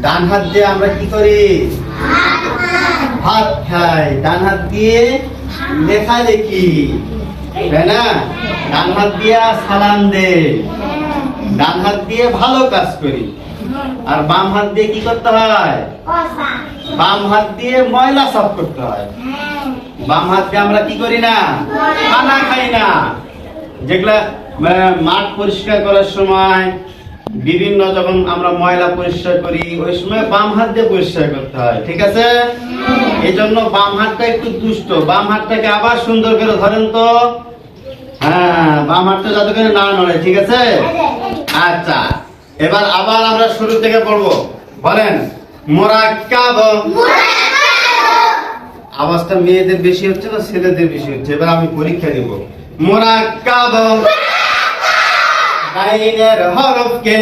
ডান হাত দিয়ে আমরা কি করি? ভাত খাই। ডান হাত দিয়ে লেখালেখি, তাই না? ডান হাত দিয়ে সালাম দে, ডান হাত দিয়ে ভালো কাজ করি। আর বাম হাত দিয়ে কি করতে হয়? বাম হাত দিয়ে ময়লা সাফ করতে হয়। বাম হাত দিয়ে আমরা কি করি না? খানা খাই না। যেগুলা মাঠ পরিষ্কার করার সময়, বিভিন্ন যখন আমরা ময়লা পরিষ্কার করি, ওই সময় বাম হাত দিয়ে পরিষ্কার করতে হয়, ঠিক আছে? এই জন্য বাম হাতটা একটু দুষ্ট। বাম হাতটাকে আবার সুন্দর করে ধরেন তো। হ্যাঁ, বাম হাতটা যাতে করে না নড়ে, ঠিক আছে? আচ্ছা, এবার আবার আমরা শুরু থেকে পড়বো। বলেন, মুরাক্কাব। আওয়াজটা মেয়েদের বেশি হচ্ছে না ছেলেদের বেশি হচ্ছে? এবার আমি পরীক্ষা দিব। মুরাক্কাব, গাইনের হরফকে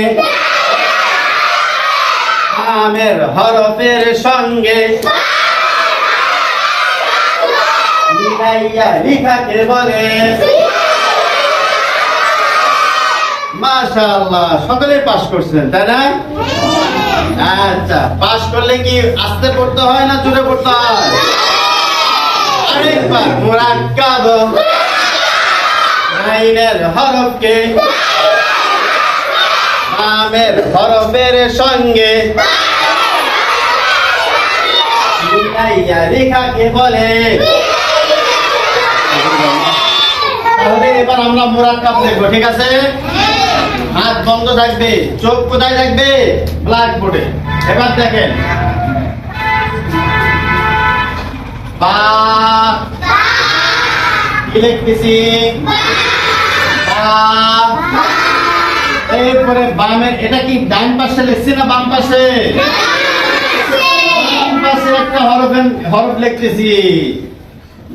আমের হরফের সঙ্গে মিলাইয়া লিখাকে বলে। মাশাআল্লাহ, সকলে পাস করছেন, তাই না? আচ্ছা, পাস করলে কি আস্তে পড়তে হয় না জোরে পড়তে হয়? আরেকবার, মুরাক্কাব, গাইনের হরফকে আমের হরফের সঙ্গে মিলাইয়া লেখাকে বলে। তাহলে এবার আমরা মুরাক্কাব লিখবো, ঠিক আছে? হাত বন্ধ থাকবে, চোখ কোথায় থাকবে? ব্ল্যাকবোর্ডে। এবার দেখেন, বা কি লিখতেছি? এরপরে বামের, এটা কি ডান পাশে লিখছি না বাম পাশে? বাম পাশে একটা হরফ লিখতেছি।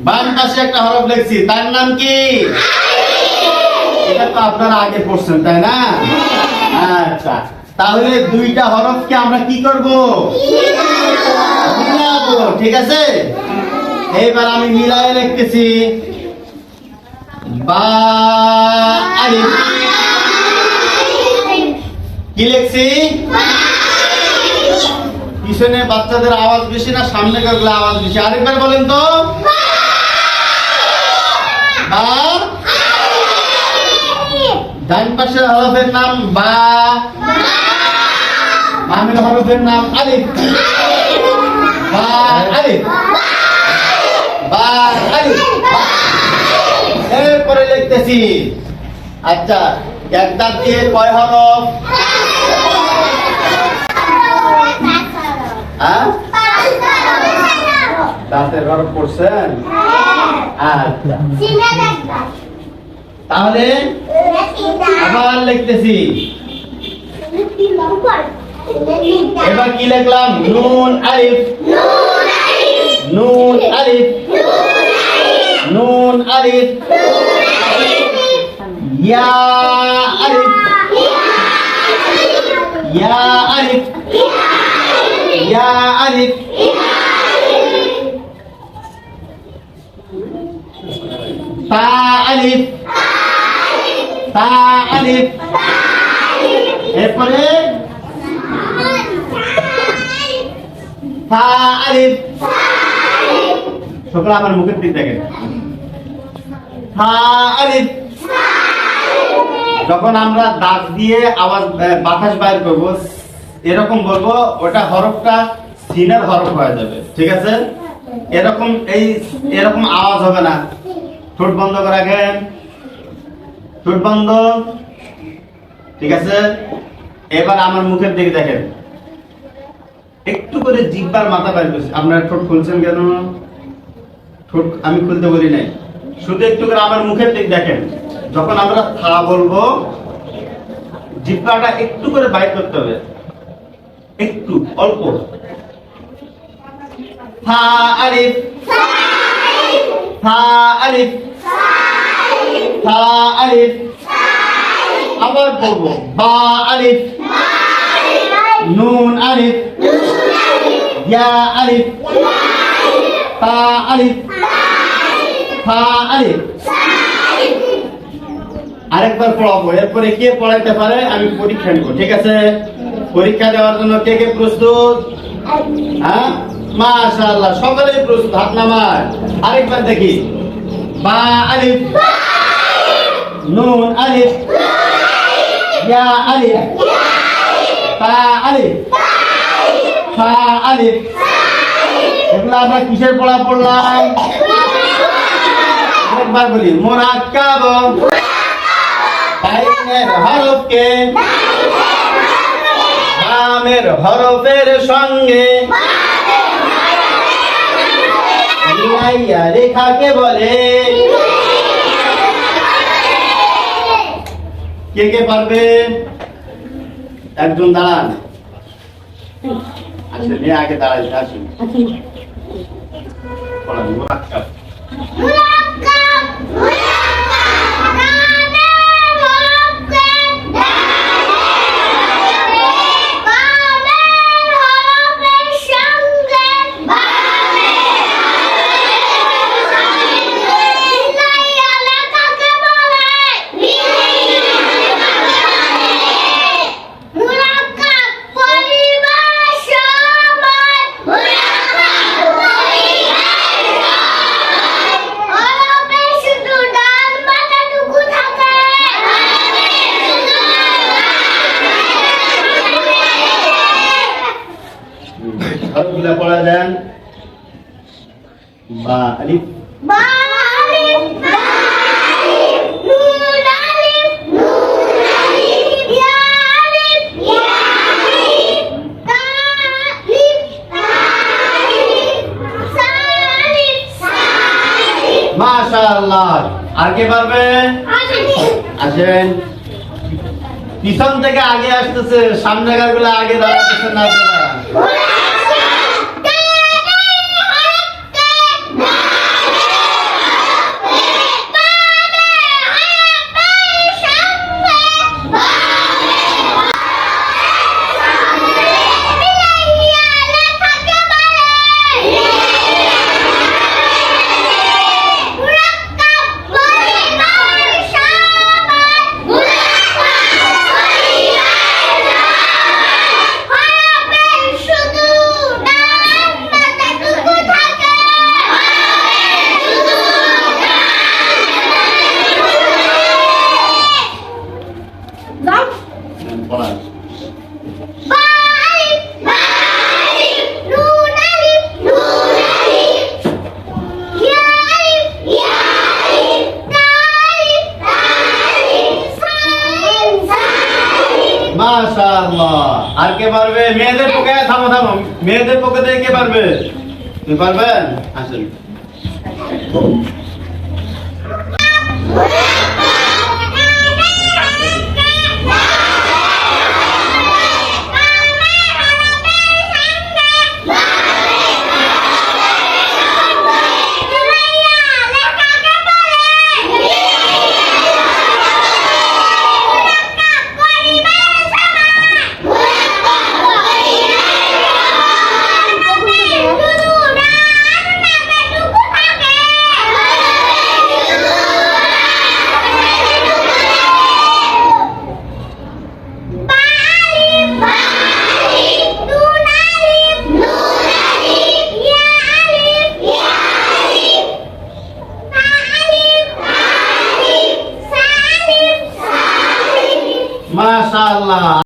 বাম পাশে একটা হরফ লিখছি, তার নাম কি? এটা তো আপনারা আগে পড়ছেন, তাই না? আচ্ছা, তাহলে দুইটা হরফকে আমরা কি করব? মিলাবো, ঠিক আছে? এইবার আমি মিলায়ে লিখতেছি। বা আলিফ। কি লিখছি? পিছনে বাচ্চাদের আওয়াজ বেশি না সামনে গেলে আওয়াজ বেশি? আরেকবার বলেন তো। বা, ডান পাশের হরফের নাম বা, বামের হরফের নাম আলিফ। বা আলিফ, বা আলিফ। এরপরে লিখতেছি। আচ্ছা, এক দাঁত দিয়ে কয় হরফ? দাঁতের হরফ পড়ছেন? আচ্ছা, তাহলে আবার লিখতেছি। এবার কি লিখলাম? নুন আলিফ, নুন আলিফ, নুন আলিফ, ইয়া আলিফ, ইয়া আলিফ, ইয়া আলিফ, তা আলিফ, তা আলিফ। এরপরে ফা আলিফ। সকলে আমার মুখের দিক দেখেন। ফা আলিফ। যখন আমরা দাঁত দিয়ে আওয়াজ বাতাস বাইর করব, এরকম বলবো, ওটা হরফটা সিনের হরফ হয়ে যাবে, ঠিক আছে? এরকম আওয়াজ হবে না। ঠোঁট বন্ধ করে রাখেন, ঠোঁট বন্ধ, ঠিক আছে? এবার আমার মুখের দিকে দেখেন। একটু করে জিহ্বার মাথা বাইর করছি। আপনারা ঠোঁট খুলছেন কেন? ঠোঁট আমি খুলতে বলি নাই, শুধু একটু করে আমার মুখের দিক দেখেন। যখন আমরা থা বলবো, জিহ্বাটা একটু করে বাইর করতে হবে, একটু অল্প। থা আলিফ, থা আলিফ, থা আলিফ। আবার বলবো, বা আলিফ, নুন আলিফ, ইয়া আলিফ, তা আলিফ, ফা আলিফ। আরেকবার পড়াবো, এরপরে কে পড়াইতে পারে আমি পরীক্ষা নিব, ঠিক আছে? পরীক্ষা দেওয়ার জন্য কে কে প্রস্তুত? হ্যাঁ, মাশাআল্লাহ, সকলেই প্রস্তুত। হাত নামায়। আরেকবার দেখি। বা আলিফ, নুন আলিফ, ইয়া আলিফ, তা আলিফ, ফা আলিফ। এগুলো আমরা কিসের পড়া পড়লাম? একবার বলি। মুরাক্কাব, বাইনের হরফকে বামের হরফের সঙ্গে মিলাইয়া রেখাকে বলে। কে কে পারবে? একজন দাঁড়ান। আচ্ছা, নিয়ে আগে দাঁড়াইছে। আসুন। পড়ান। মুরাক্কাব। হরফগুলো পড়া যান। বা আলিফ, বা আলিফ, বা আলিফ, নুন আলিফ, নুন আলিফ, ইয়া আলিফ, ইয়া আলিফ, তা আলিফ, তা আলিফ, সা আলিফ, সা আলিফ। মাশাআল্লাহ। আর কে পারবে? আসেন। পিছন থেকে আগে আসতেছে, সামনেকার গুলো আগে দাঁড়াতেছে না আপনারা। পড়ান। বা আলিফ, বা আলিফ, নুন আলিফ, নুন আলিফ, ইয়া আলিফ, ইয়া আলিফ, তা আলিফ, তা আলিফ, সা আলিফ, সা আলিফ। মাশাআল্লাহ। আর কে পারবে? মেয়েদের পক্ষে। থামো থামো, মেয়েদের পক্ষে থেকে কে পারবে? তুমি পারবেন? আসেন। মাশাআল্লাহ।